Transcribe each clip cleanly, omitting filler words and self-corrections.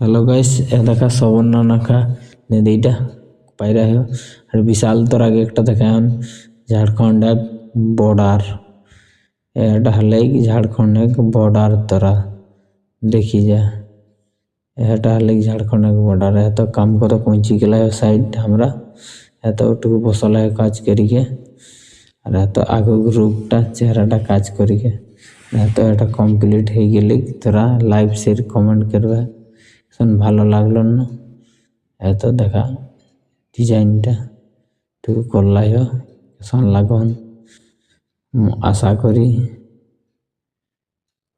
hello guys, এ দেখা সবর্ণ নাখা নদীটা পাইরা হয় আর বিশাল তোর আগে একটা দেখান ঝাড়খণ্ড বর্ডার এটা হলে ঝাড়খণ্ড বর্ডার তোরা দেখি যা এটা হলে ঝাড়খণ্ড বর্ডার এত কাম করে পৌঁছি গেল সাইড আমরা এতটুকু বসল কাজ করিকে আর এত আগে রূপটা চেহারাটা কাজ করিকে এত এটা কমপ্লিট হয়ে গেলে তোরা লাইভ শেয়ার কমেন্ট করবে ভালো লাগলো না এত দেখা ডিজাইনটা তুই করলাই কেমন লাগন আশা করি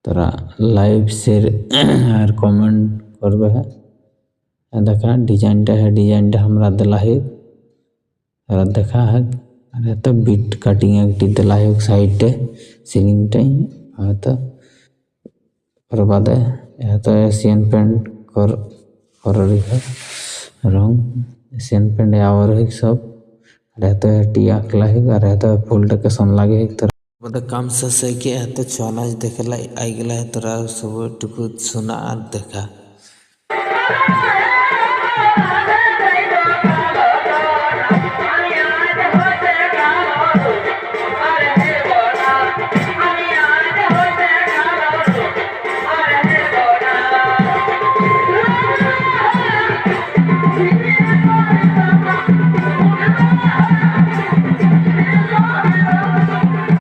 তোরা লাইভ শেয়ার আর কমেন্ট করবে দেখা ডিজাইনটা हमरा दिला है তোরা দেখা है আর এত বিট কাটিং একটি দিলা है সাইডে সিলিংটাই হয়তো ওর বাদে এত এশিয়ান পেন্ট कर रही है रंग एशियन पेंट आवर है सब रहता है टिया अकला है और रहता है फुल डेकोरेशन लागे है तरह मतलब काम से के तो चला देखला आई गला है तरह सब टुकु सुना देखा